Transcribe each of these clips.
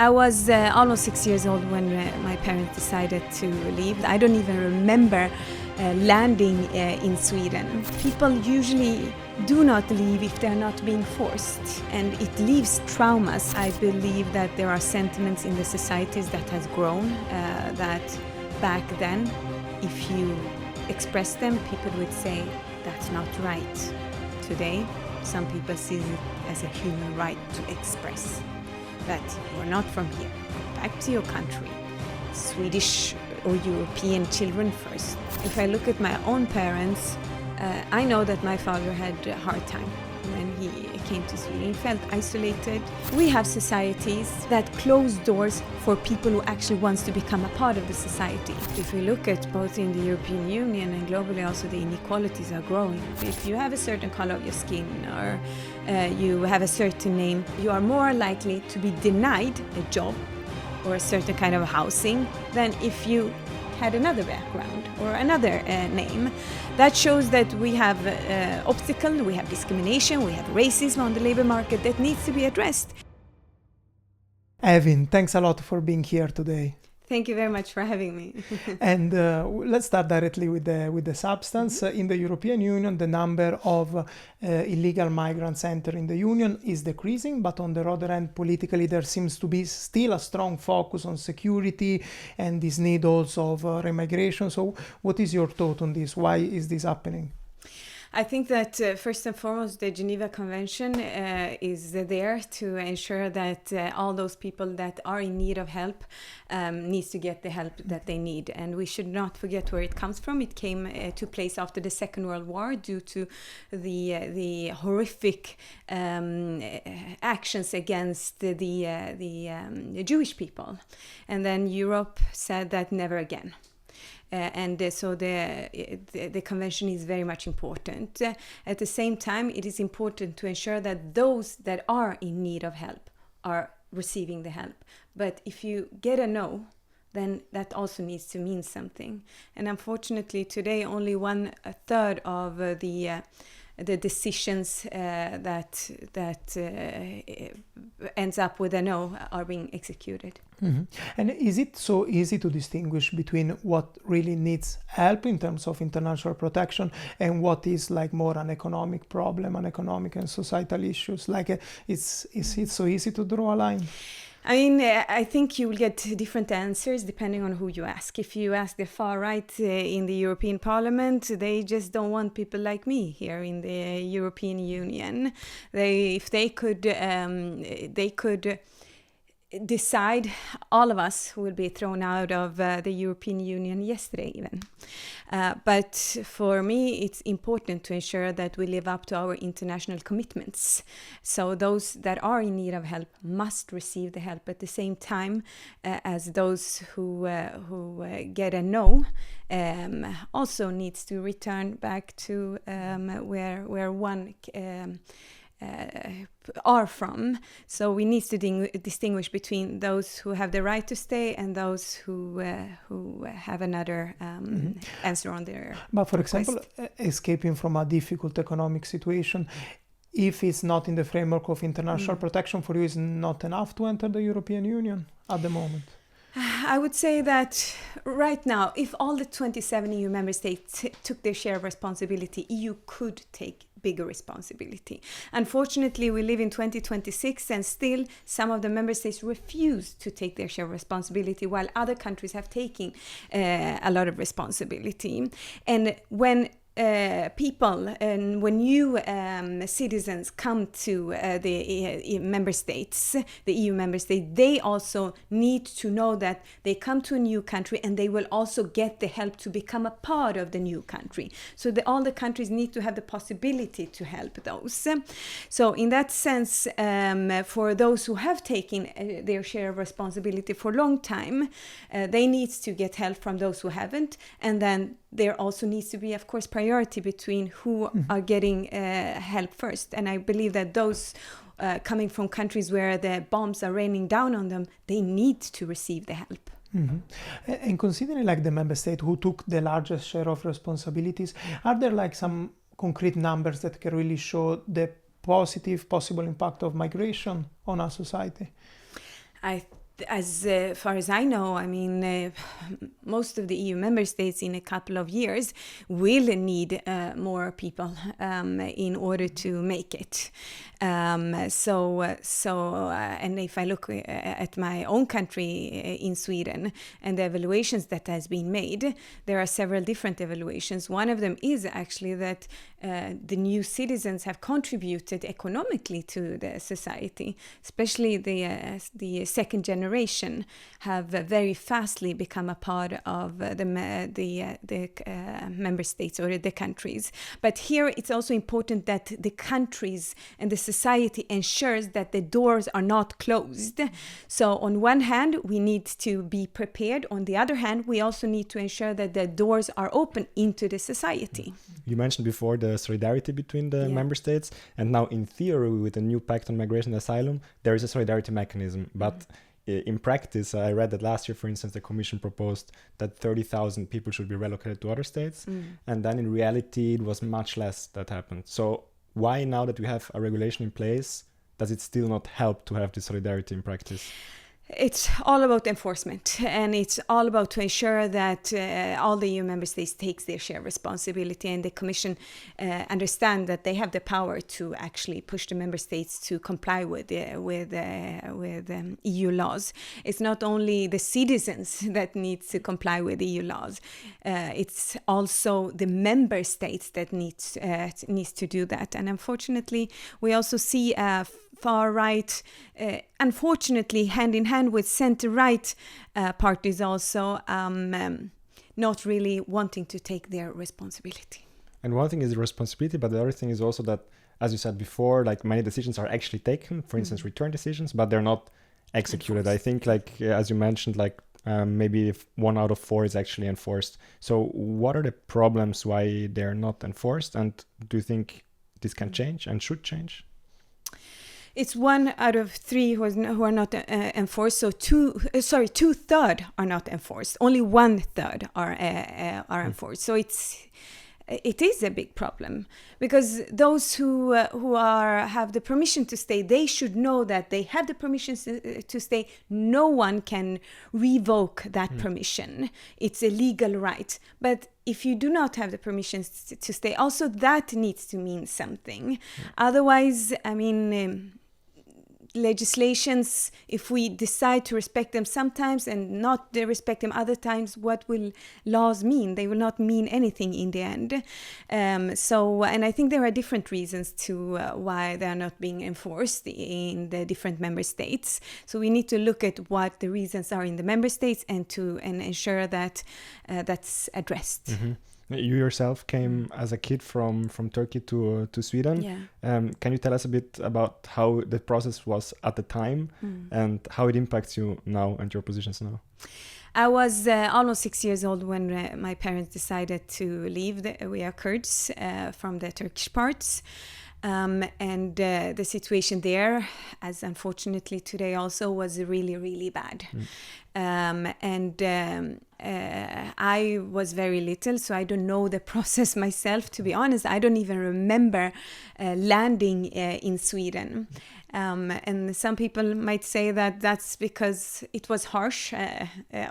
I was almost 6 years old when my parents decided to leave. I don't even remember landing in Sweden. People usually do not leave if they're not being forced, and it leaves traumas. I believe that there are sentiments in the societies that has grown that back then, if you express them, people would say that's not right. Today, some people see it as a human right to express that you're not from here, go back to your country, Swedish or European children first. If I look at my own parents, I know that my father had a hard time when he came to Sweden. He felt isolated. We have societies that close doors for people who actually wants to become a part of the society. If we look at both in the European Union and globally also, the inequalities are growing. If you have a certain color of your skin or you have a certain name, you are more likely to be denied a job or a certain kind of housing than if you had another background or another name. That shows that we have obstacles, we have discrimination, we have racism on the labor market that needs to be addressed. Evin, thanks a lot for being here today. Thank you very much for having me. And let's start directly with the substance. In the European Union, the number of illegal migrants entering the Union is decreasing, but on the other hand, politically, there seems to be still a strong focus on security and this need also of remigration. So what is your thought on this? Why is this happening? I think that first and foremost, the Geneva Convention is there to ensure that all those people that are in need of help needs to get the help that they need. And we should not forget where it comes from. It came to place after the Second World War due to the horrific actions against the Jewish people. And then Europe said that never again. So the convention is very much important. At the same time, it is important to ensure that those that are in need of help are receiving the help. But if you get a no, then that also needs to mean something. And unfortunately, today only 1/3 of the decisions that ends up with a no are being executed. Mm-hmm. And is it so easy to distinguish between what really needs help in terms of international protection and what is like more an economic problem, an economic and societal issues? Like, is it so easy to draw a line? I mean, I think you will get different answers depending on who you ask. If you ask the far right in the European Parliament, they just don't want people like me here in the European Union. If they could decide, all of us will be thrown out of the European Union yesterday even. But for me, it's important to ensure that we live up to our international commitments. So those that are in need of help must receive the help at the same time as those who get a no also needs to return back to where one are from. So we need to distinguish between those who have the right to stay and those who have another answer on their But for request. example, escaping from a difficult economic situation, if it's not in the framework of international protection for you, is not enough to enter the European Union at the moment? I would say that right now, if all the 27 EU member states took their share of responsibility, EU could take bigger responsibility. Unfortunately, we live in 2026 and still some of the member states refuse to take their share of responsibility while other countries have taken a lot of responsibility. And when people and when new citizens come to the member states, the EU member states, they also need to know that they come to a new country and they will also get the help to become a part of the new country. So all the countries need to have the possibility to help those. So in that sense, for those who have taken their share of responsibility for a long time, they need to get help from those who haven't. And then there also needs to be, of course, priority between who are getting help first. And I believe that those coming from countries where the bombs are raining down on them, they need to receive the help. Mm-hmm. And considering like the member state who took the largest share of responsibilities, are there like some concrete numbers that can really show the positive possible impact of migration on our society? As far as I know, I mean, most of the EU member states in a couple of years will need more people in order to make it. And if I look at my own country in Sweden and the evaluations that has been made, there are several different evaluations. One of them is actually that the new citizens have contributed economically to the society, especially the second generation have very fastly become a part of the member states or the countries. But here it's also important that the countries and the society ensures that the doors are not closed. So on one hand, we need to be prepared. On the other hand, we also need to ensure that the doors are open into the society. You mentioned before the solidarity between the member states, and now in theory with the new pact on migration and asylum, there is a solidarity mechanism. But in practice, I read that last year, for instance, the Commission proposed that 30,000 people should be relocated to other states. And then in reality, it was much less that happened. So why, now that we have a regulation in place, does it still not help to have the solidarity in practice? It's all about enforcement, and it's all about to ensure that all the EU member states takes their share of responsibility, and the Commission understand that they have the power to actually push the member states to comply with EU laws. It's not only the citizens that need to comply with EU laws; it's also the member states that needs to do that. And unfortunately, we also see far right, unfortunately, hand in hand with center-right parties also not really wanting to take their responsibility. And one thing is the responsibility, but the other thing is also that, as you said before, like many decisions are actually taken, for instance, return decisions, but they're not executed. I think, like as you mentioned, like maybe if 1 out of 4 is actually enforced. So what are the problems why they're not enforced? And do you think this can change and should change? It's 1 out of 3 who are not enforced. So 2/3 are not enforced. Only 1/3 are enforced. So it is a big problem, because those who have the permission to stay, they should know that they have the permission to stay. No one can revoke that permission. It's a legal right. But if you do not have the permission to stay, also that needs to mean something. Otherwise, I mean, legislations, if we decide to respect them sometimes and not respect them other times, what will laws mean? They will not mean anything in the end. And I think there are different reasons to why they are not being enforced in the different member states. So we need to look at what the reasons are in the member states and ensure that that's addressed. Mm-hmm. You yourself came as a kid from Turkey to Sweden. Yeah. Can you tell us a bit about how the process was at the time and how it impacts you now and your positions now? I was almost 6 years old when my parents decided to leave. We are Kurds from the Turkish parts. And the situation there, as unfortunately today also, was really, really bad. I was very little, so I don't know the process myself, to be honest. I don't even remember landing in Sweden. And some people might say that that's because it was harsh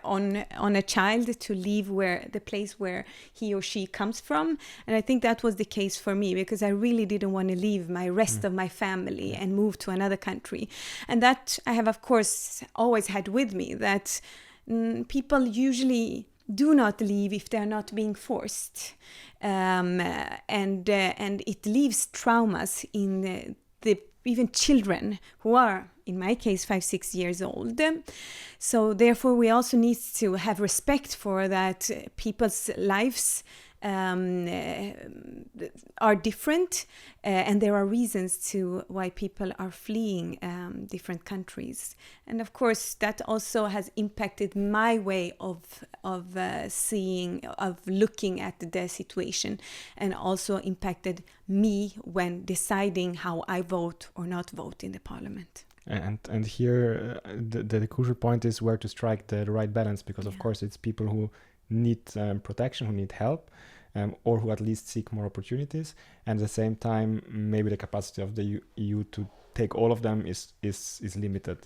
on a child to leave the place where he or she comes from. And I think that was the case for me, because I really didn't want to leave my rest of my family and move to another country. And that I have, of course, always had with me, that people usually do not leave if they're not being forced. And it leaves traumas in the even children who are, in my case, 5-6 years old. So therefore, we also need to have respect for that people's lives are different, and there are reasons to why people are fleeing different countries. And of course, that also has impacted my way of looking at the situation, and also impacted me when deciding how I vote or not vote in the parliament. And here the crucial point is where to strike the right balance, because of course it's people who need protection, who need help, or who at least seek more opportunities. And at the same time, maybe the capacity of the EU to take all of them is limited.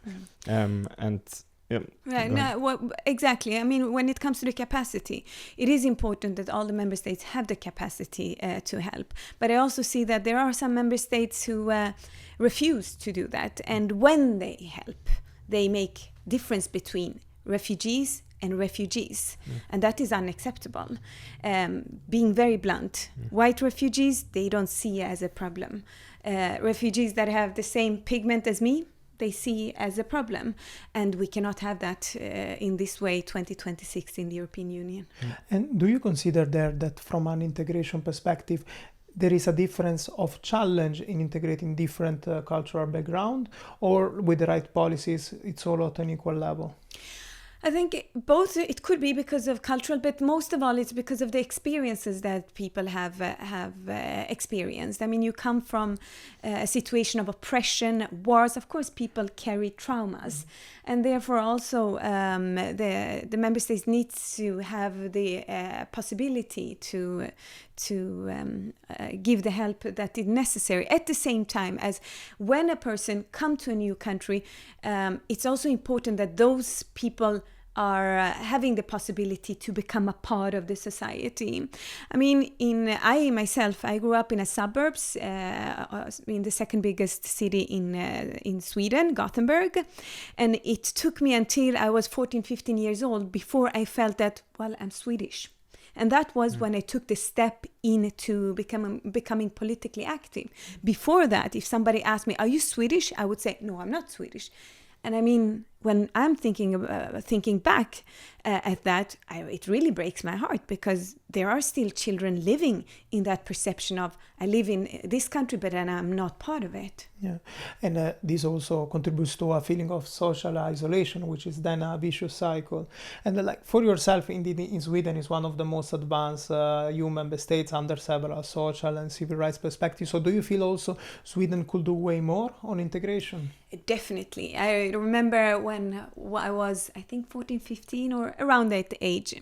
And Right. No, well, exactly. I mean, when it comes to the capacity, it is important that all the member states have the capacity to help. But I also see that there are some member states who refuse to do that. And when they help, they make difference between refugees and refugees. And that is unacceptable. Being very blunt, white refugees, they don't see as a problem. Refugees that have the same pigment as me, they see as a problem, and we cannot have that in this way 2026 in the European Union. And do you consider there that from an integration perspective there is a difference of challenge in integrating different cultural background, or with the right policies it's all at an equal level? I think both. It could be because of cultural, but most of all, it's because of the experiences that people have experienced. I mean, you come from a situation of oppression, wars. Of course, people carry traumas, and therefore also the member states need to have the possibility to give the help that is necessary. At the same time as when a person comes to a new country, it's also important that those people are having the possibility to become a part of the society. I mean, I grew up in a suburbs, in the second biggest city in Sweden, Gothenburg. And it took me until I was 14, 15 years old before I felt that, well, I'm Swedish. And that was when I took the step into becoming politically active. Before that, if somebody asked me, are you Swedish? I would say, no, I'm not Swedish. And I mean, when I'm thinking back at that, it really breaks my heart, because there are still children living in that perception of, I live in this country, but then I'm not part of it. Yeah, and this also contributes to a feeling of social isolation, which is then a vicious cycle. And like for yourself, indeed, in Sweden is one of the most advanced EU member states under several social and civil rights perspectives. So do you feel also Sweden could do way more on integration? Definitely. I remember when I was, I think, 14, 15 or around that age.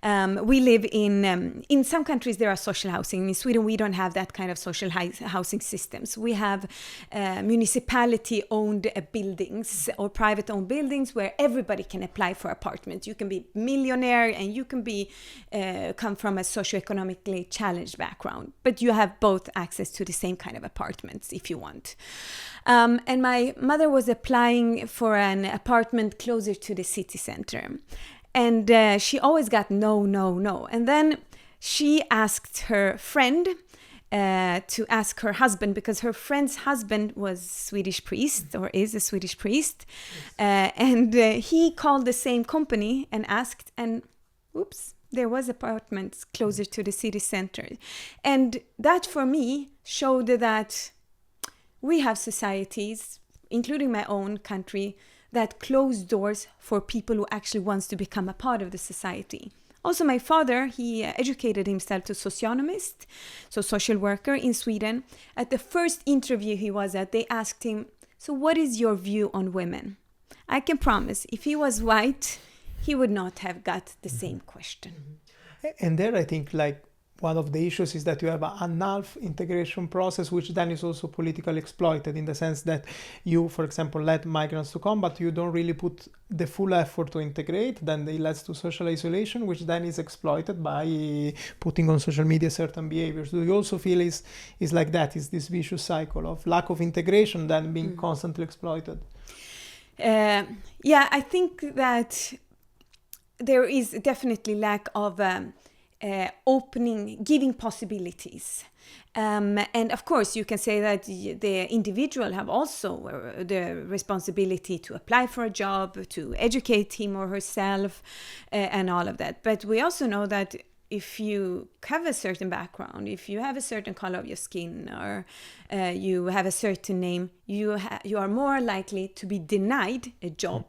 We live in some countries there are social housing. In Sweden, we don't have that kind of social housing systems. We have municipality-owned buildings or private-owned buildings where everybody can apply for apartments. You can be millionaire and you can be come from a socioeconomically challenged background, but you have both access to the same kind of apartments if you want. And my mother was applying for an apartment closer to the city center. And she always got no. And then she asked her friend to ask her husband, because her friend's husband was Swedish priest, or is a Swedish priest. And he called the same company and asked, and oops, there was apartments closer to the city center. And that for me showed that we have societies, including my own country, that close doors for people who actually wants to become a part of the society. Also, my father, he educated himself to socionomist, so social worker in Sweden. At the first interview he was at, they asked him, so what is your view on women? I can promise, if he was white, he would not have got the same question. And there I think like one of the issues is that you have an half integration process, which then is also politically exploited, in the sense that you, for example, let migrants to come, but you don't really put the full effort to integrate. Then it leads to social isolation, which then is exploited by putting on social media certain behaviors. Do you also feel is like that? Is this vicious cycle of lack of integration then being constantly exploited? Yeah, I think that there is definitely lack of giving possibilities. And of course, you can say that the individual have also the responsibility to apply for a job, to educate him or herself, and all of that. But we also know that if you have a certain background, if you have a certain color of your skin, or you have a certain name, you are more likely to be denied a job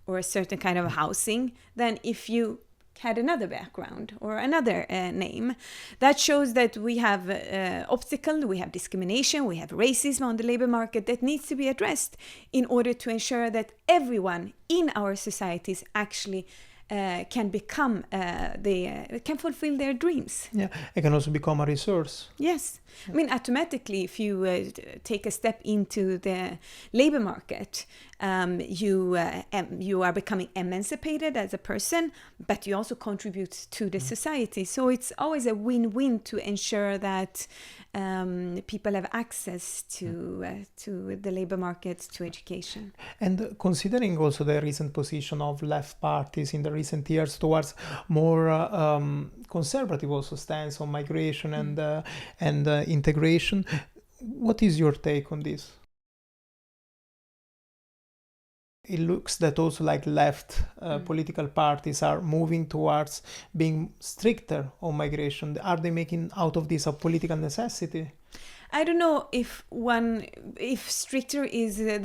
or a certain kind of housing than if you had another background or another name. That shows that we have obstacle, we have discrimination, we have racism on the labor market that needs to be addressed in order to ensure that everyone in our societies actually can become, can fulfill their dreams. Yeah, it can also become a resource. Yes. I mean, automatically, if you take a step into the labor market, You are becoming emancipated as a person, but you also contribute to the society. So it's always a win-win to ensure that people have access to the labor market, to education. And considering also the recent position of left parties in the recent years towards more conservative also stance on migration and integration, what is your take on this? It looks that also like left political parties are moving towards being stricter on migration. Are they making out of this a political necessity? I don't know if stricter is the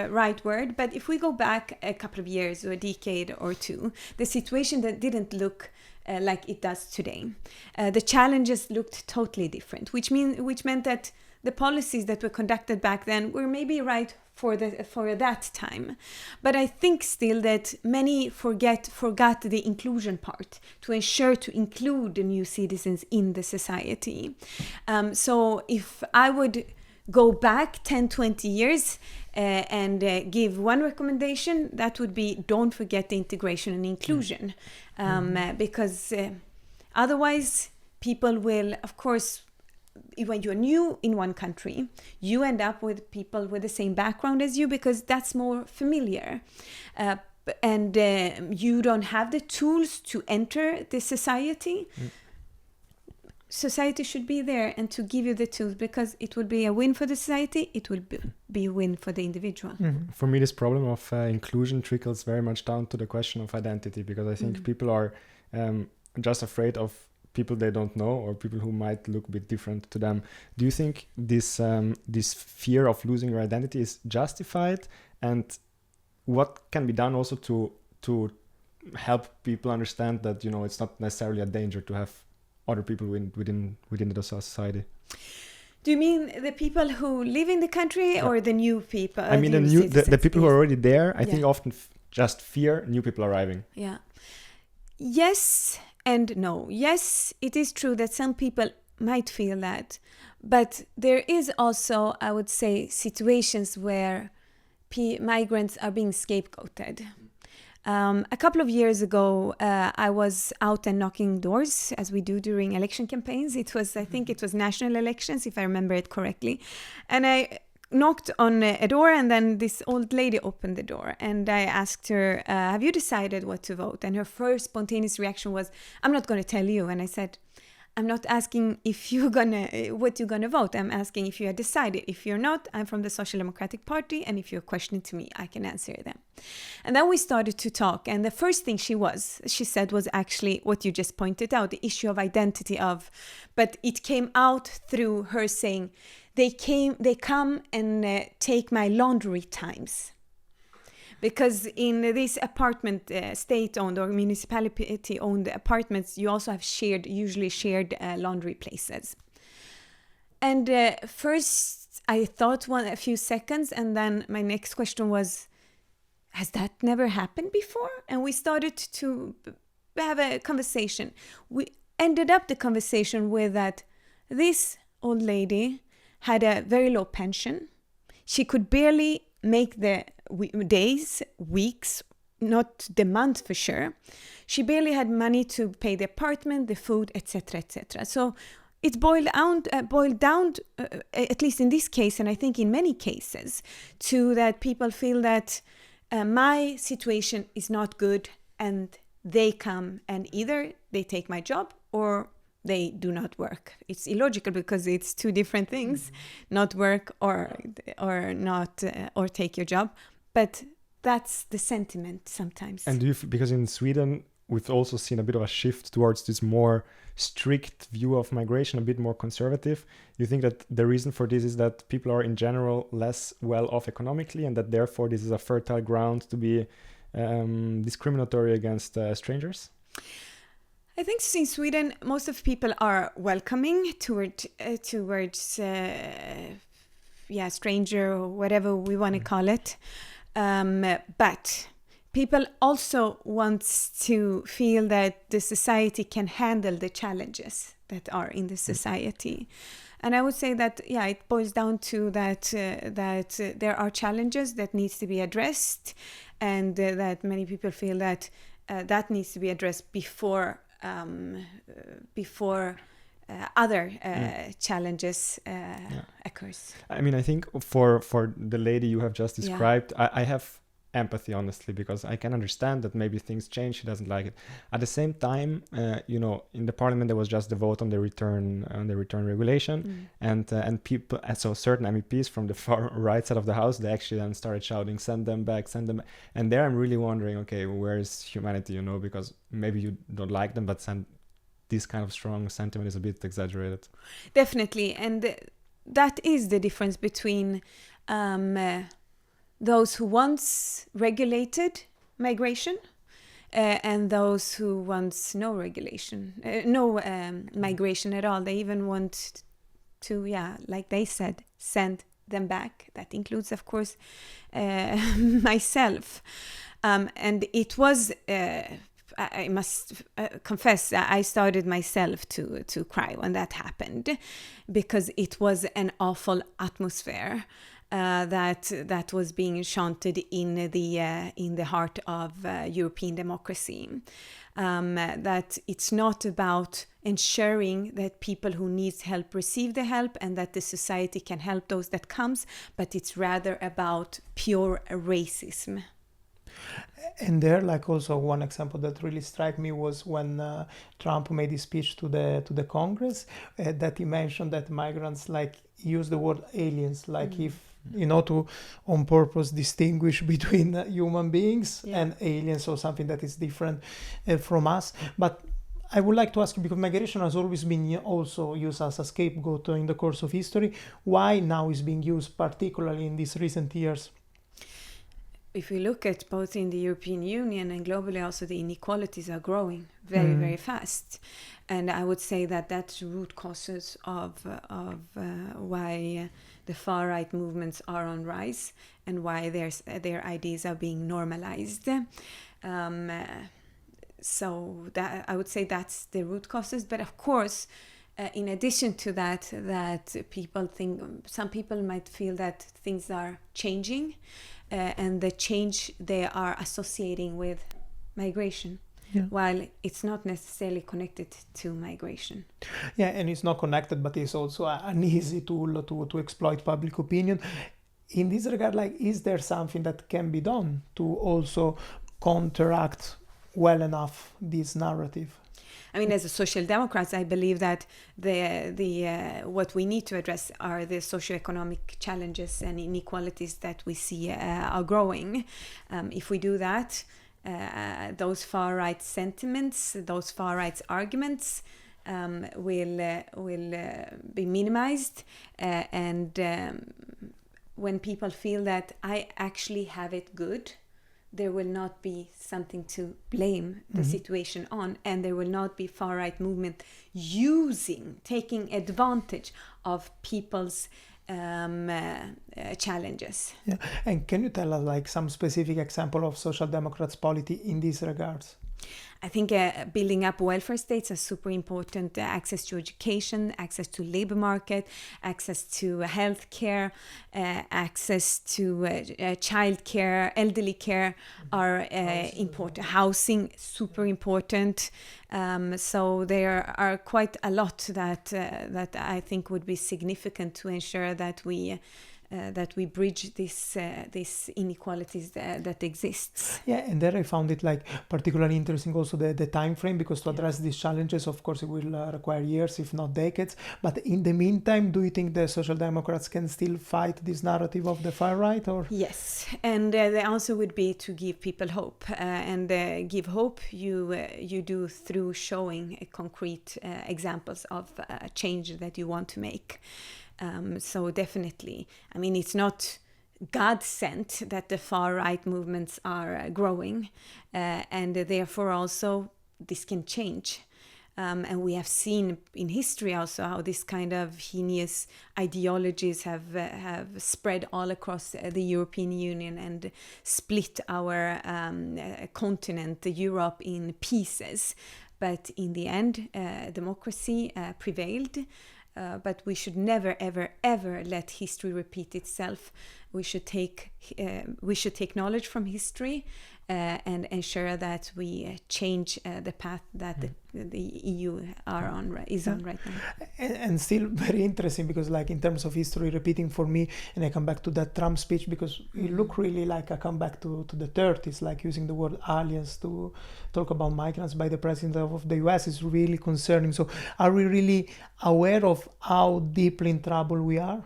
right word, but if we go back a couple of years or a decade or two, the situation that didn't look like it does today. The challenges looked totally different, which meant that the policies that were conducted back then were maybe right for that time. But I think still that many forgot the inclusion part, to ensure to include the new citizens in the society. So if I would go back 10, 20 years and give one recommendation, that would be don't forget the integration and inclusion. Because otherwise people will, of course, when you're new in one country, you end up with people with the same background as you because that's more familiar. And you don't have the tools to enter the society. Society should be there and to give you the tools, because it will be a win for the society, it will be a win for the individual. For me, this problem of inclusion trickles very much down to the question of identity, because I think people are just afraid of people they don't know or people who might look a bit different to them. Do you think this fear of losing your identity is justified, and what can be done also to help people understand that it's not necessarily a danger to have other people within the society? Do you mean the people who live in the country or the new people? I mean the people who are already there. I think often just fear new people arriving. Yeah. Yes and no. Yes, it is true that some people might feel that, but there is also, I would say, situations where migrants are being scapegoated. A couple of years ago, I was out and knocking doors, as we do during election campaigns. I think it was national elections, if I remember it correctly. And I knocked on a door, and then this old lady opened the door, and I asked her, have you decided what to vote? And her first spontaneous reaction was, I'm not going to tell you. And I said, I'm not asking what you're gonna vote. I'm asking if you had decided. If you're not, I'm from the Social Democratic Party, and if you're questioning to me, I can answer them. And then we started to talk, and the first thing she said was actually what you just pointed out, the issue of identity but it came out through her saying, they come and take my laundry times. Because in these apartment, state-owned or municipality-owned apartments, you also have usually shared laundry places. And first, I thought a few seconds, and then my next question was, has that never happened before? And we started to have a conversation. We ended up the conversation with that this old lady had a very low pension. She could barely make the days, weeks, not the month for sure. She barely had money to pay the apartment, the food, etc., etc. So it boiled down, at least in this case, and I think in many cases, to that people feel that my situation is not good, and they come and either they take my job or they do not work. It's illogical because it's two different things, not work or not or take your job. But that's the sentiment sometimes. And because in Sweden we've also seen a bit of a shift towards this more strict view of migration, a bit more conservative. You think that the reason for this is that people are in general less well off economically, and that therefore this is a fertile ground to be discriminatory against strangers? I think in Sweden, most of people are welcoming towards stranger or whatever we want to call it. But people also want to feel that the society can handle the challenges that are in the society. And I would say that, it boils down to that there are challenges that needs to be addressed, and that many people feel that that needs to be addressed before other challenges occurs. I mean, I think for the lady you have just described, I have empathy, honestly, because I can understand that maybe things change. She doesn't like it. At the same time, in the parliament there was just the vote on the return regulation, and people, so certain MEPs from the far right side of the house, they actually then started shouting, "Send them back, send them." And there I'm really wondering, okay, where is humanity? Because maybe you don't like them, but this kind of strong sentiment is a bit exaggerated. Definitely, and that is the difference between those who once regulated migration and those who wants no regulation, no migration at all. They even want to, like they said, send them back. That includes, of course, myself. And it was... I must confess, I started myself to cry when that happened, because it was an awful atmosphere that was being chanted in the heart of European democracy. That it's not about ensuring that people who need help receive the help and that the society can help those that comes, but it's rather about pure racism. And there, like, also one example that really struck me was when Trump made his speech to the Congress, that he mentioned that migrants use the word aliens, if to on purpose distinguish between human beings and aliens, or something that is different from us. But I would like to ask you, because migration has always been also used as a scapegoat in the course of history, why now is being used particularly in these recent years? If we look at both in the European Union and globally, also the inequalities are growing very, very fast. And I would say that that's root causes of why the far-right movements are on rise and why their ideas are being normalized. So that I would say that's the root causes. But of course, in addition to that some people might feel that things are changing. And the change they are associating with migration, while it's not necessarily connected to migration. Yeah, and it's not connected, but it's also an easy tool to exploit public opinion. In this regard, is there something that can be done to also counteract well enough this narrative? I mean, as a social democrat, I believe that what we need to address are the socioeconomic challenges and inequalities that we see are growing. If we do that, those far-right sentiments, those far-right arguments will be minimized. And when people feel that I actually have it good, there will not be something to blame the situation on, and there will not be far-right movement taking advantage of people's challenges. Yeah, and can you tell us some specific example of social democrats' policy in these regards? I think building up welfare states is super important. Access to education, access to labor market, access to health care, access to child care, elderly care are important. Housing, super important. So there are quite a lot that I think would be significant to ensure that we bridge this inequalities that exists. Yeah, and there I found it particularly interesting also the time frame, because to address these challenges, of course, it will require years, if not decades. But in the meantime, do you think the Social Democrats can still fight this narrative of the far right? Or yes, and the answer would be to give people hope, and give hope you do through showing concrete examples of change that you want to make. So definitely, I mean, it's not God sent that the far right movements are growing, and therefore also this can change. And we have seen in history also how this kind of heinous ideologies have spread all across the European Union and split our continent, Europe, in pieces. But in the end, democracy prevailed. but we should never, ever, ever let history repeat itself. We should take knowledge from history and ensure that we change the path that the EU is on right now. And still very interesting, because like in terms of history repeating for me, and I come back to that Trump speech, because it looked really like a comeback to the 30s, like using the word aliens to talk about migrants by the president of the US is really concerning. So are we really aware of how deeply in trouble we are?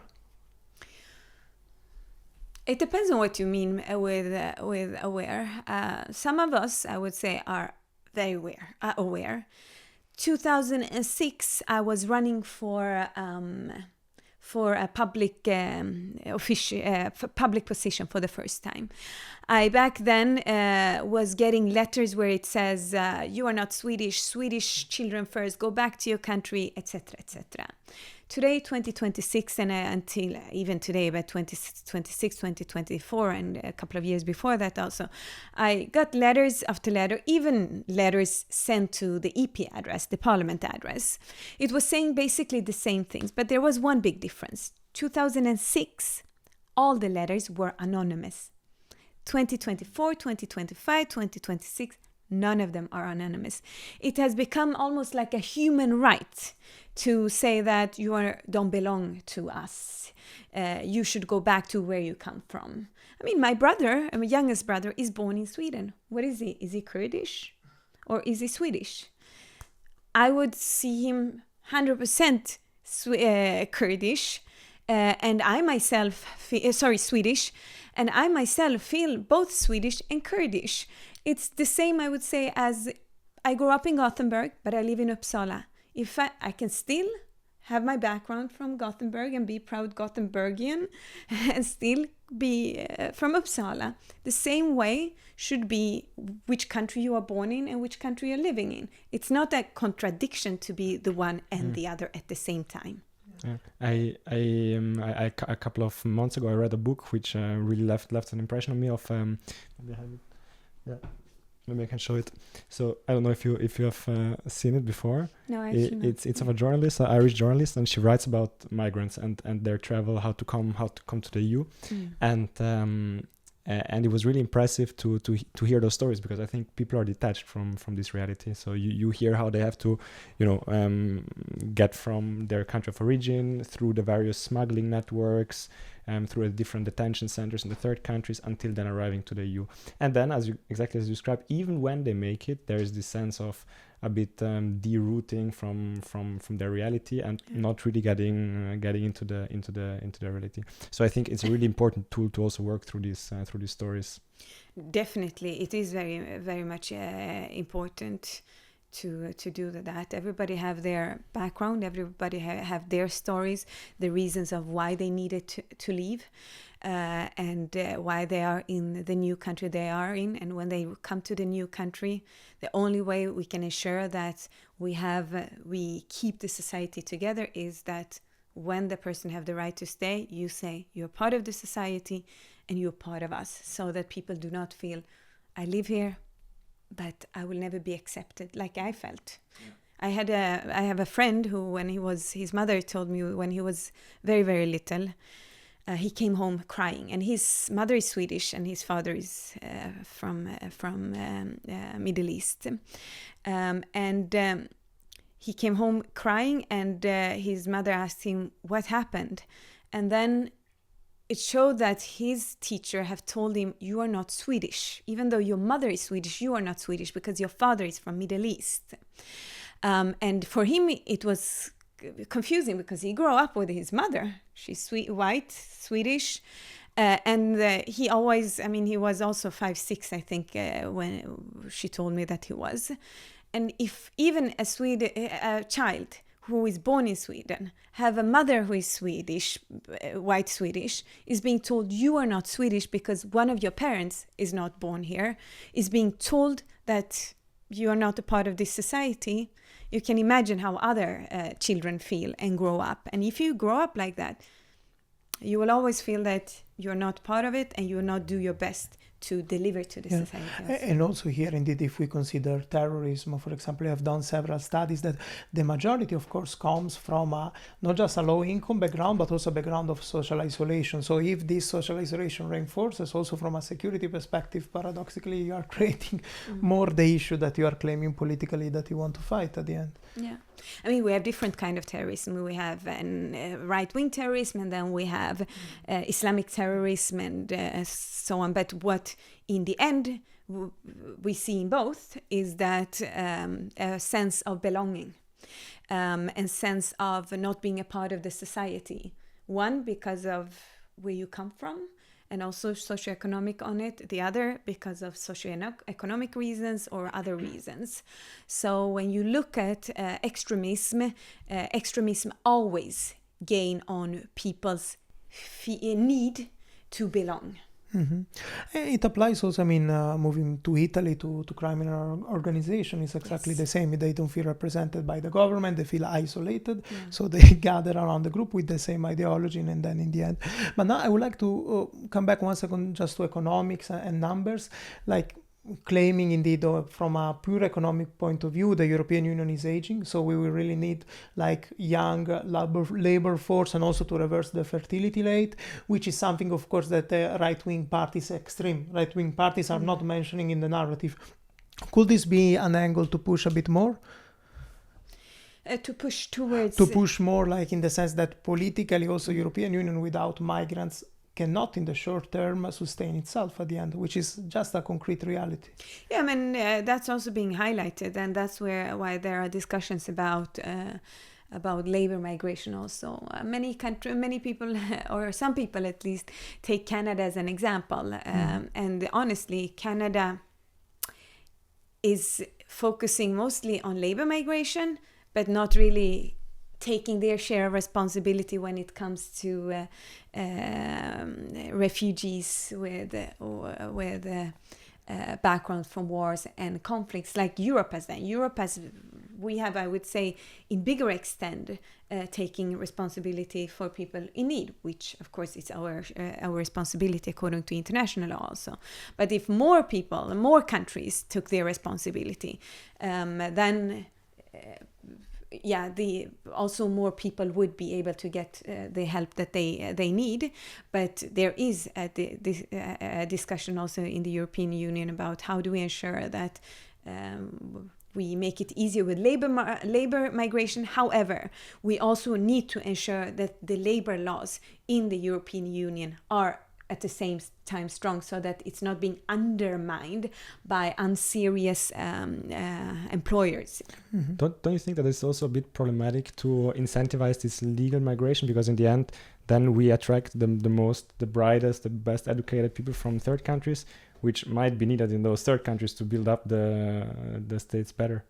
It depends on what you mean with aware. Some of us, I would say, are very aware. 2006, I was running for a public public position for the first time. I back then was getting letters where it says, "You are not Swedish. Swedish children first. Go back to your country," etc., etc. Today, 2026, and until even today, but 2026, 2024, and a couple of years before that also, I got letters after letter, even letters sent to the EP address, the parliament address. It was saying basically the same things, but there was one big difference. 2006, all the letters were anonymous. 2024, 2025, 2026, none of them are anonymous. It has become almost like a human right to say that you don't belong to us. You should go back to where you come from. I mean, my brother, my youngest brother, is born in Sweden. What is he? Is he Kurdish or is he Swedish? I would see him 100% Kurdish, and I myself, Swedish, and I myself feel both Swedish and Kurdish. It's the same, I would say, as I grew up in Gothenburg, but I live in Uppsala. If I can still have my background from Gothenburg and be proud Gothenburgian and still be from Uppsala, the same way should be which country you are born in and which country you're living in. It's not a contradiction to be the one and the other at the same time. Yeah. I a couple of months ago I read a book which really left an impression on me of maybe I can show it. So I don't know if you have seen it before. No, actually not. It's of a journalist, an Irish journalist, and she writes about migrants and their travel, how to come to the EU, and it was really impressive to hear those stories, because I think people are detached from this reality. So you hear how they have to, get from their country of origin through the various smuggling networks, through the different detention centers in the third countries, until then arriving to the EU. And then, exactly as you described, even when they make it, there is this sense of a bit derooting from their reality and not really getting into the reality. So I think it's a really important tool to also work through these stories. Definitely, it is very, very much important to do that. Everybody have their background, everybody have their stories, the reasons of why they needed to leave, and why they are in the new country they are in. And when they come to the new country, the only way we can ensure that we keep the society together is that when the person have the right to stay, you say you're part of the society and you're part of us, so that people do not feel, I live here, but I will never be accepted, like I felt. Yeah. I have a friend who, his mother told me when he was very, very little, he came home crying, and his mother is Swedish and his father is from Middle East, and he came home crying, and his mother asked him what happened, and then it showed that his teacher have told him, you are not Swedish. Even though your mother is Swedish, you are not Swedish because your father is from Middle East. And for him, it was confusing because he grew up with his mother. She's white, Swedish. And he was also 5'6", I think, when she told me that he was. And if even a child who is born in Sweden, have a mother who is Swedish, white Swedish, is being told you are not Swedish because one of your parents is not born here, is being told that you are not a part of this society, you can imagine how other children feel and grow up. And if you grow up like that, you will always feel that you're not part of it and you will not do your best to deliver to the society. And also here, indeed, if we consider terrorism, for example, I have done several studies that the majority, of course, comes from not just a low-income background, but also a background of social isolation. So if this social isolation reinforces also from a security perspective, paradoxically, you are creating more the issue that you are claiming politically that you want to fight at the end. Yeah. I mean, we have different kind of terrorism. We have right-wing terrorism, and then we have Islamic terrorism and so on. But what, in the end, we see in both is that a sense of belonging and sense of not being a part of the society. One, because of where you come from, and also socioeconomic on it. The other, because of socioeconomic reasons or other reasons. So when you look at extremism always gain on people's need to belong. Mm-hmm. It applies also, I mean, moving to Italy to criminal organization is exactly the same. They don't feel represented by the government, they feel isolated, so they gather around the group with the same ideology, and then in the end. But now I would like to come back 1 second just to economics and numbers, like claiming indeed from a pure economic point of view, the European Union is aging, so we will really need like young labor force, and also to reverse the fertility rate, which is something, of course, that right-wing parties, extreme right-wing parties, are not mentioning in the narrative. Could this be an angle to push a bit more? To push towards... To push more, like in the sense that politically also European Union without migrants cannot in the short term sustain itself at the end, which is just a concrete reality. Yeah, I mean, that's also being highlighted, and that's why there are discussions about labor migration also. Many people, or some people at least, take Canada as an example. And honestly, Canada is focusing mostly on labor migration, but not really taking their share of responsibility when it comes to refugees with background from wars and conflicts, like Europe has done. We have, I would say, in bigger extent, taking responsibility for people in need, which of course is our responsibility according to international law also. But if more people, more countries took their responsibility, then also more people would be able to get the help that they need. But there is a discussion also in the European Union about how do we ensure that we make it easier with labor migration. However, we also need to ensure that the labor laws in the European Union are at the same time strong, so that it's not being undermined by unserious employers. Mm-hmm. Don't you think that it's also a bit problematic to incentivize this legal migration, because in the end then we attract the brightest, the best educated people from third countries, which might be needed in those third countries to build up the states better?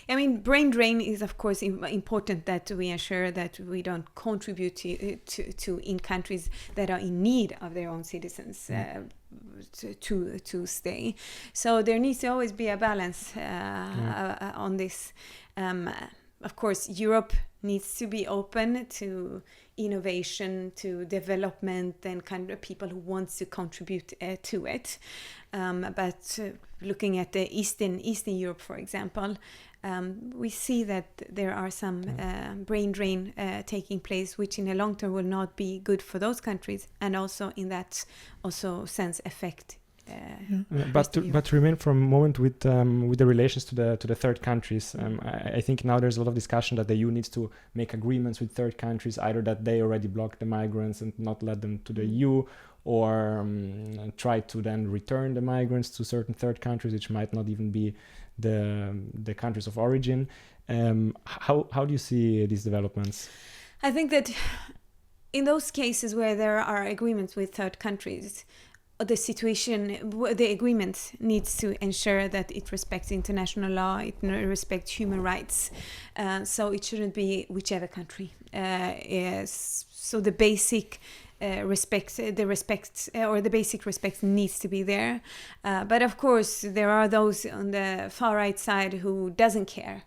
I mean, brain drain is, of course, important that we ensure that we don't contribute to in countries that are in need of their own citizens to stay. So there needs to always be a balance on this. Of course, Europe needs to be open to innovation, to development, and kind of people who want to contribute to it. But looking at the Eastern Europe, for example, we see that there are some brain drain taking place, which in the long term will not be good for those countries, and also in that sense affect. But to remain for a moment with the relations to the third countries, I think now there's a lot of discussion that the EU needs to make agreements with third countries, either that they already block the migrants and not let them to the EU, or try to then return the migrants to certain third countries, which might not even be the countries of origin. How do you see these developments? I think that in those cases where there are agreements with third countries, the agreement needs to ensure that it respects international law, it respects human rights. So it shouldn't be whichever country. So the basic the basic respect needs to be there. But of course, there are those on the far right side who doesn't care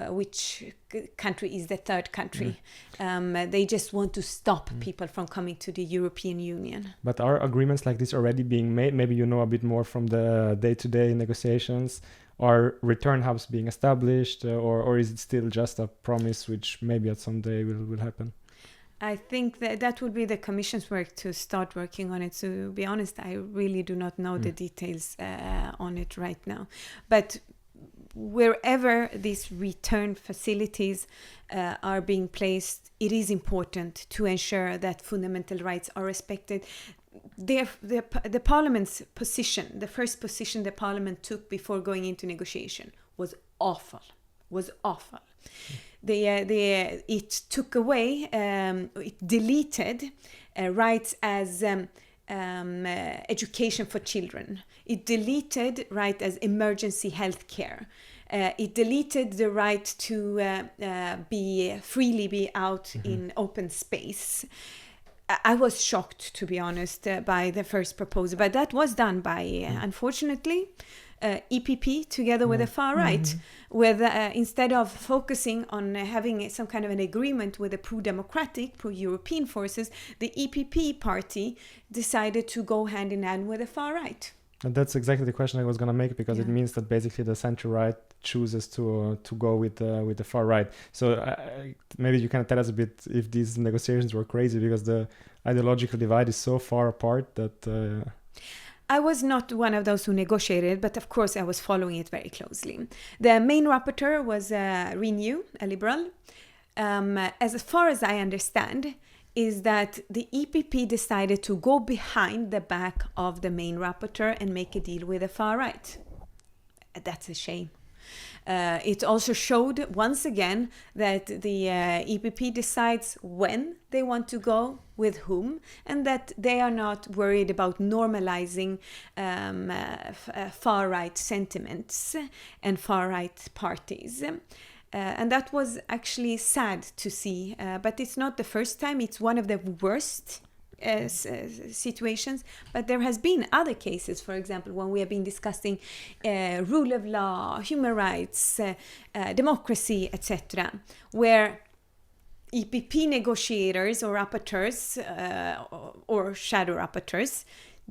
which country is the third country. They just want to stop people from coming to the European Union. But are agreements like this already being made? Maybe you know a bit more from the day-to-day negotiations. Are return hubs being established, or is it still just a promise which maybe at some day will happen? I think that would be the Commission's work to start working on it. To be honest, I really do not know the details on it right now. But wherever these return facilities are being placed, it is important to ensure that fundamental rights are respected. The Parliament's position, the first position the Parliament took before going into negotiation was awful. It took away, it deleted rights as education for children. It deleted right as emergency health care. It deleted the right to freely be out in open space. I was shocked, to be honest, by the first proposal, but that was done by, unfortunately, EPP together with the far right, with instead of focusing on having some kind of an agreement with the pro-democratic, pro-European forces, the EPP party decided to go hand in hand with the far right. And that's exactly the question I was going to make, because it means that basically the center right chooses to go with the far right. So maybe you can tell us a bit if these negotiations were crazy, because the ideological divide is so far apart that. I was not one of those who negotiated, but of course I was following it very closely. The main rapporteur was Renew, a liberal. As far as I understand, is that the EPP decided to go behind the back of the main rapporteur and make a deal with the far right. That's a shame. It also showed once again that the EPP decides when they want to go with whom, and that they are not worried about normalizing far right sentiments and far right parties. And that was actually sad to see, but it's not the first time. It's one of the worst situations, but there has been other cases, for example, when we have been discussing rule of law, human rights, democracy, etc., where EPP negotiators or rapporteurs or shadow rapporteurs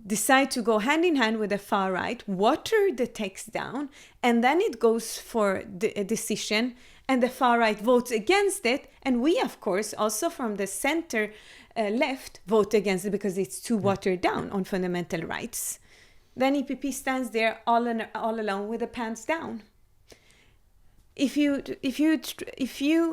decide to go hand in hand with the far right, water the text down, and then it goes for a decision, and the far right votes against it, and we, of course, also from the center left, vote against it because it's too watered down on fundamental rights. Then EPP stands there all alone with the pants down. If you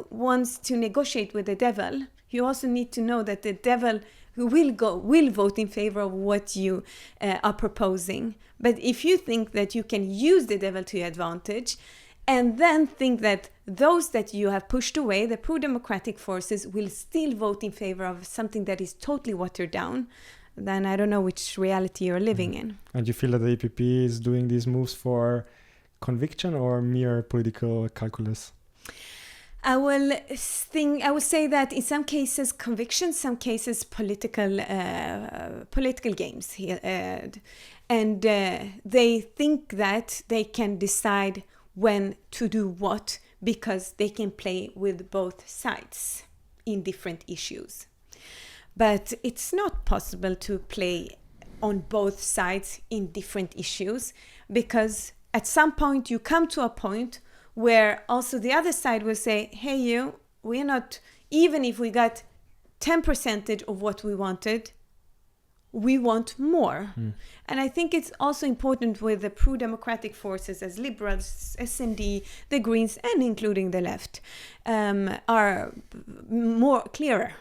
want to negotiate with the devil, you also need to know that the devil will vote in favor of what you are proposing. But if you think that you can use the devil to your advantage, and then think that those that you have pushed away, the pro-democratic forces, will still vote in favor of something that is totally watered down, then I don't know which reality you're living in. And you feel that the EPP is doing these moves for conviction or mere political calculus? I will say that in some cases conviction, some cases political games here, and they think that they can decide when to do what because they can play with both sides in different issues. But it's not possible to play on both sides in different issues, because at some point you come to a point where also the other side will say, hey, we're not, even if we got 10% of what we wanted, we want more. And I think it's also important with the pro-democratic forces as liberals, SND, the Greens, and including the left, are more clearer,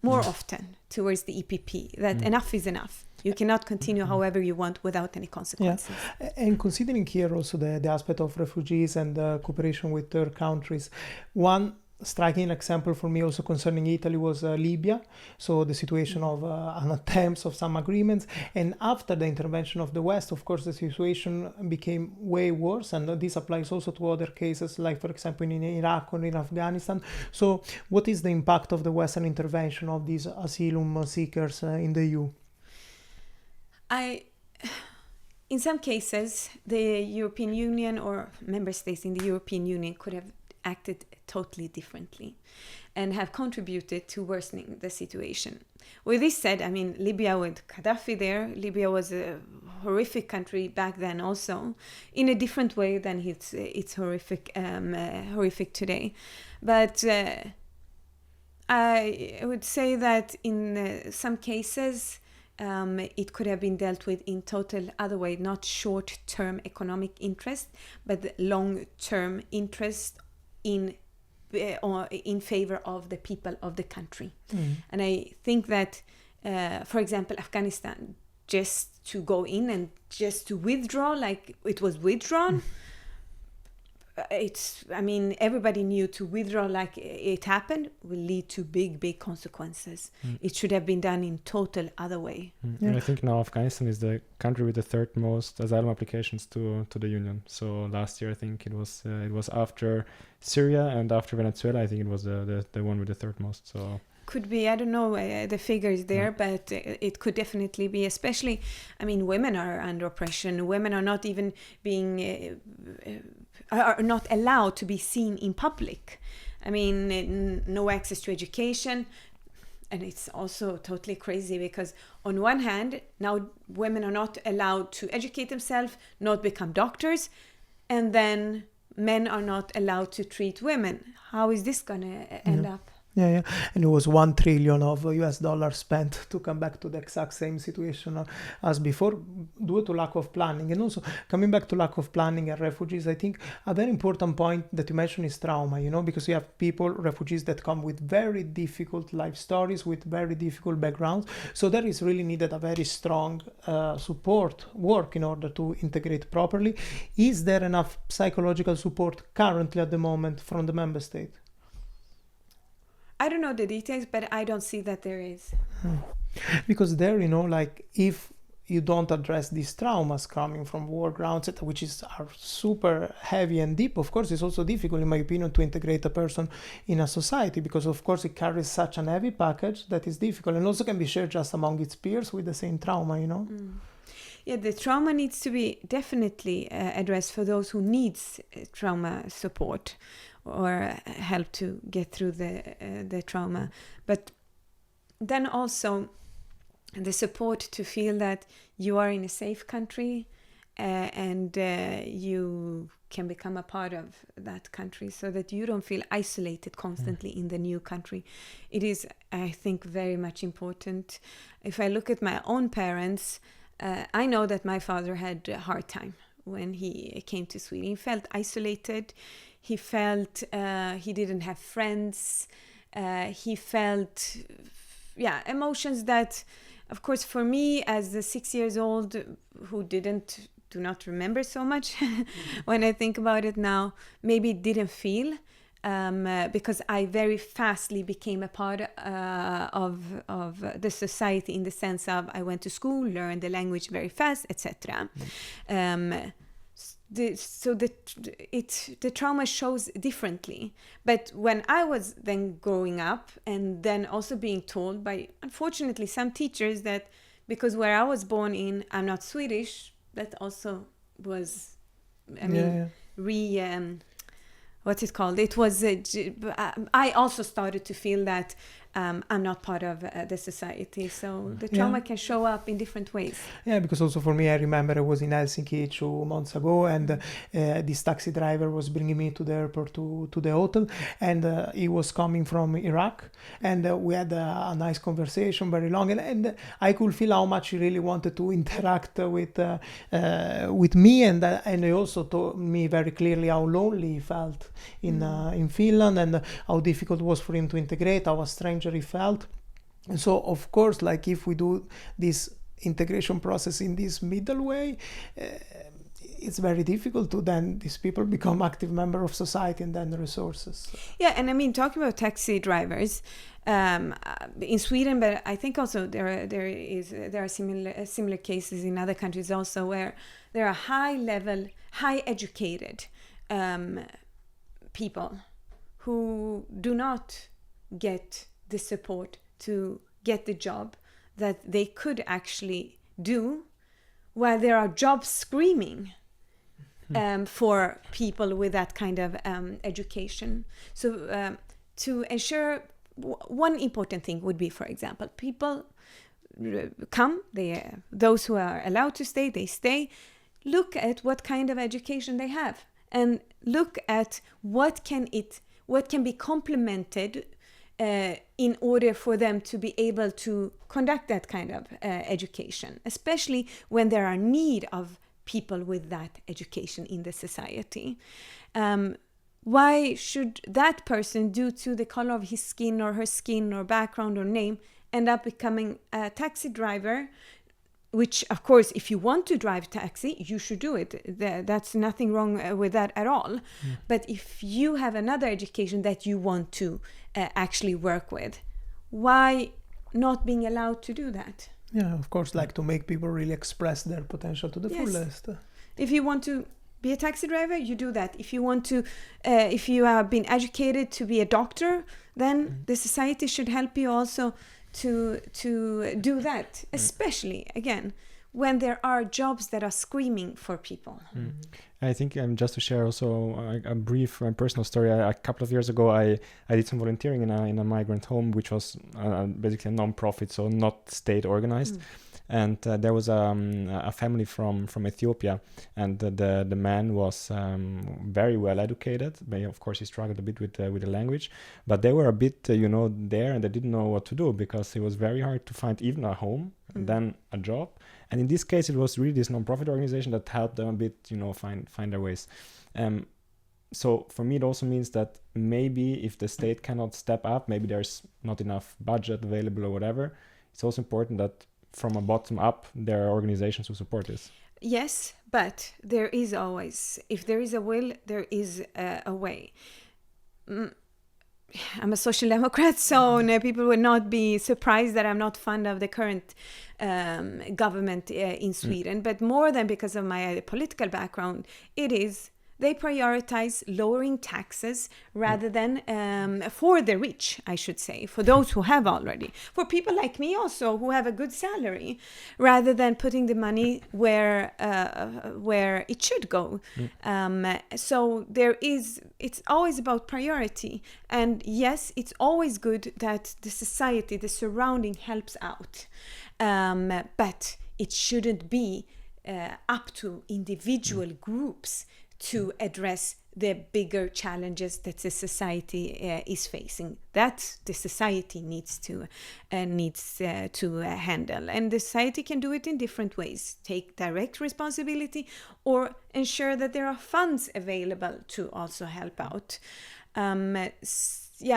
more often towards the EPP, that enough is enough. You cannot continue however you want without any consequences. Yeah. And considering here also the aspect of refugees and cooperation with third countries, one striking example for me also concerning Italy was Libya. So the situation of an attempts of some agreements, and after the intervention of the West, of course, the situation became way worse, and this applies also to other cases, like for example in Iraq or in Afghanistan. So what is the impact of the Western intervention of these asylum seekers in the EU? In some cases, the European Union or member states in the European Union could have acted totally differently and have contributed to worsening the situation. With this said, I mean, Libya with Gaddafi there, Libya was a horrific country back then also, in a different way than it's horrific today. But I would say that in some cases, it could have been dealt with in total other way, not short-term economic interest, but long-term interest in favor of the people of the country. And I think that, for example, Afghanistan, just to go in and just to withdraw like it was withdrawn, everybody knew to withdraw like it happened will lead to big consequences. It should have been done in total other way. And I think now Afghanistan is the country with the third most asylum applications to the Union. So last year I think it was after Syria and after Venezuela. I think it was the one with the third most. So could be, I don't know the figures there, but it could definitely be, especially, I mean, women are under oppression. Women are not even being, are not allowed to be seen in public. I mean, no access to education. And it's also totally crazy because on one hand, now women are not allowed to educate themselves, not become doctors, and then men are not allowed to treat women. How is this going to end up? Yeah, and it was $1 trillion of US dollars spent to come back to the exact same situation as before, due to lack of planning. And also, coming back to lack of planning and refugees, I think a very important point that you mentioned is trauma, because you have refugees that come with very difficult life stories, with very difficult backgrounds. So there is really needed a very strong support work in order to integrate properly. Is there enough psychological support currently at the moment from the member state? I don't know the details, but I don't see that there is. Because there, like if you don't address these traumas coming from war grounds, which are super heavy and deep, of course, it's also difficult, in my opinion, to integrate a person in a society, because of course it carries such an heavy package that is difficult and also can be shared just among its peers with the same trauma, Yeah, the trauma needs to be definitely addressed for those who needs trauma support or help to get through the trauma. But then also the support to feel that you are in a safe country and you can become a part of that country so that you don't feel isolated constantly in the new country. It is, I think, very much important. If I look at my own parents, I know that my father had a hard time when he came to Sweden. He felt isolated. He felt he didn't have friends. He felt, emotions that, of course, for me as a 6 years old who do not remember so much when I think about it now, maybe didn't feel. Because I very fastly became a part of the society in the sense of I went to school, learned the language very fast, etc. The trauma shows differently. But when I was then growing up and then also being told by, unfortunately, some teachers that because where I was born in, I'm not Swedish, that also was, what's it called? It was, I also started to feel that I'm not part of the society. So the trauma can show up in different ways. Yeah, because also for me, I remember I was in Helsinki 2 months ago and this taxi driver was bringing me to the airport to the hotel, and he was coming from Iraq, and we had a nice conversation, very long, and I could feel how much he really wanted to interact with me, and he also told me very clearly how lonely he felt in Finland, and how difficult it was for him to integrate, how a stranger he felt. And so of course, like if we do this integration process in this middle way, it's very difficult to then these people become active member of society and then resources. Yeah, and I mean, talking about taxi drivers in Sweden, but I think also there are similar cases in other countries also, where there are high educated people who do not get the support to get the job that they could actually do, while there are jobs screaming for people with that kind of education. So to ensure, one important thing would be, for example, people come, those who are allowed to stay, they stay. Look at what kind of education they have, and look at what can be complemented in order for them to be able to conduct that kind of education, especially when there are need of people with that education in the society. Why should that person, due to the color of his skin or her skin or background or name, end up becoming a taxi driver? Which, of course, if you want to drive taxi, you should do it. That's nothing wrong with that at all. But if you have another education that you want to actually work with, why not being allowed to do that? Yeah, of course, like to make people really express their potential to the fullest. If you want to be a taxi driver, you do that. If you want to, if you have been educated to be a doctor, then the society should help you also to do that, especially again when there are jobs that are screaming for people. I think just to share also a brief personal story. A couple of years ago, I did some volunteering in a migrant home, which was basically a non-profit, so not state organized. And there was a family from Ethiopia, and the man was very well educated. But of course, he struggled a bit with the language, but they were a bit there, and they didn't know what to do, because it was very hard to find even a home and then a job. And in this case, it was really this non-profit organization that helped them a bit, find their ways. So for me, it also means that maybe if the state cannot step up, maybe there's not enough budget available or whatever. It's also important that from a bottom up, there are organizations who support this. Yes, but there is always, if there is a will, there is a way. I'm a social democrat, so people will not be surprised that I'm not fond of the current government in Sweden. But more than because of my political background, they prioritize lowering taxes rather than for the rich, I should say, for those who have already. For people like me also, who have a good salary, rather than putting the money where it should go. So it's always about priority. And yes, it's always good that the society, the surrounding helps out. But it shouldn't be up to individual groups to address the bigger challenges that the society is facing. That the society needs to handle, and the society can do it in different ways. Take direct responsibility, or ensure that there are funds available to also help out.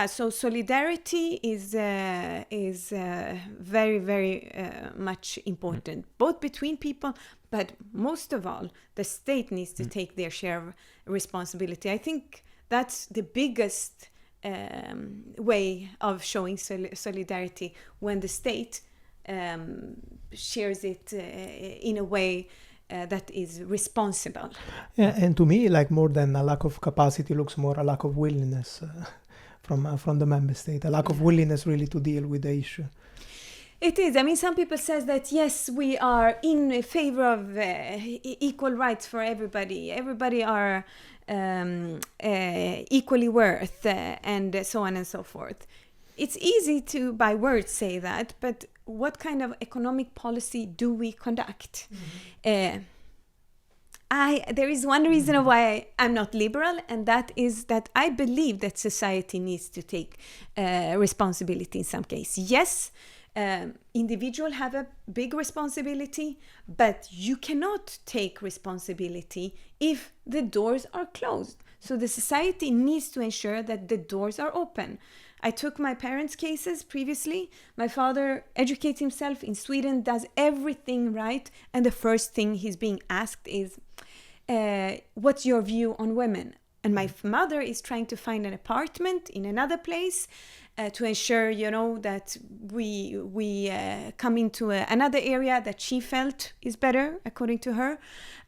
So solidarity is very, very much important, both between people, but most of all, the state needs to take their share of responsibility. I think that's the biggest way of showing solidarity, when the state shares it in a way that is responsible. Yeah, and to me, like, more than a lack of capacity, looks more a lack of willingness from the member state, a lack of willingness really to deal with the issue. It is. I mean, some people say that, yes, we are in favor of equal rights for everybody. Everybody are equally worth, and so on and so forth. It's easy to, by words, say that, but what kind of economic policy do we conduct? There is one reason why I'm not liberal, and that is that I believe that society needs to take responsibility in some cases. Yes, individuals have a big responsibility, but you cannot take responsibility if the doors are closed. So the society needs to ensure that the doors are open. I took my parents' cases previously. My father educates himself in Sweden, does everything right, and the first thing he's being asked is, what's your view on women? And my mother is trying to find an apartment in another place to ensure, that we come into another area that she felt is better, according to her.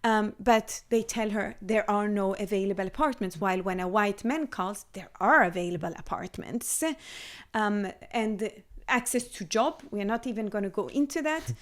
But they tell her there are no available apartments, while when a white man calls, there are available apartments. And access to job, we are not even going to go into that.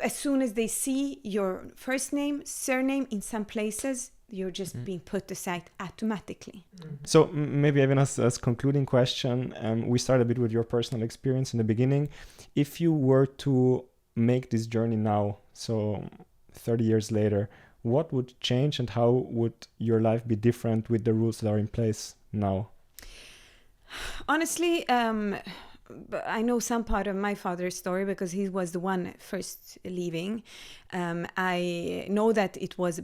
As soon as they see your first name, surname in some places, you're just being put aside automatically. So maybe Evin, as concluding question, we start a bit with your personal experience in the beginning. If you were to make this journey now, so 30 years later, what would change and how would your life be different with the rules that are in place now? Honestly, I know some part of my father's story because he was the one first leaving. I know that it was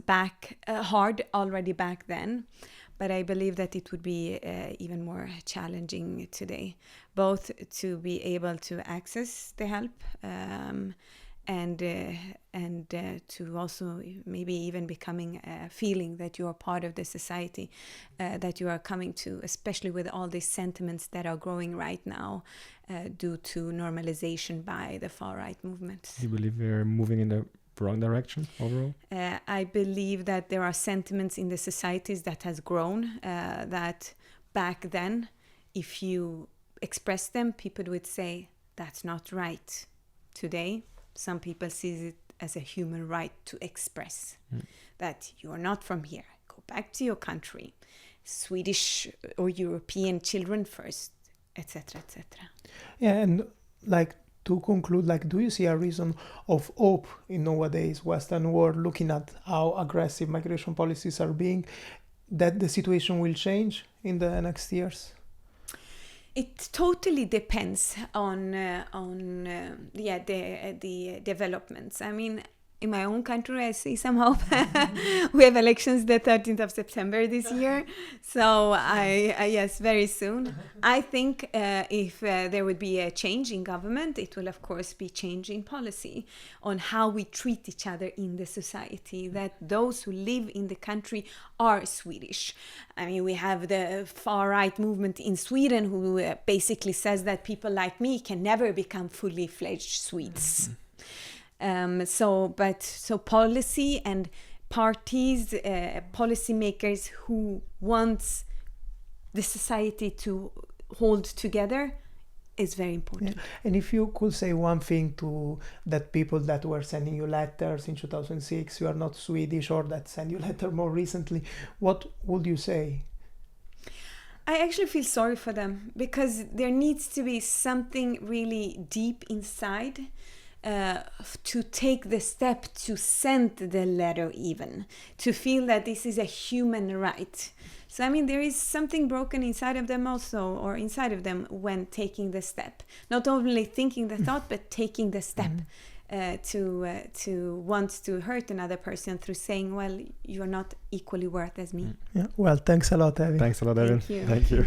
hard already back then, but I believe that it would be even more challenging today, both to be able to access the help and to also maybe even becoming feeling that you are part of the society that you are coming to, especially with all these sentiments that are growing right now due to normalization by the far-right movement. Do you believe we're moving in the wrong direction overall? I believe that there are sentiments in the societies that has grown that back then, if you express them, people would say, that's not right. Today, some people see it as a human right to express that you are not from here. Go back to your country. Swedish or European children first, etc., etc. Yeah, and to conclude, do you see a reason of hope in nowadays Western world, looking at how aggressive migration policies are being, that the situation will change in the next years? It totally depends on the developments. I mean, in my own country, I see some hope. We have elections the 13th of September this year. So yes, very soon. I think if there would be a change in government, it will, of course, be change in policy on how we treat each other in the society, that those who live in the country are Swedish. I mean, we have the far-right movement in Sweden who basically says that people like me can never become fully fledged Swedes. So policy and parties, policymakers who want the society to hold together is very important. Yeah. And if you could say one thing to that people that were sending you letters in 2006, you are not Swedish, or that send you letter more recently, what would you say? I actually feel sorry for them, because there needs to be something really deep inside to take the step to send the letter, even to feel that this is a human right. So I mean, there is something broken inside of them also, or inside of them, when taking the step, not only thinking the thought but taking the step to want to hurt another person through saying, well, you're not equally worth as me. Yeah. Well, thanks a lot, Evin. Thanks a lot, Evin. Thank you. Thank you.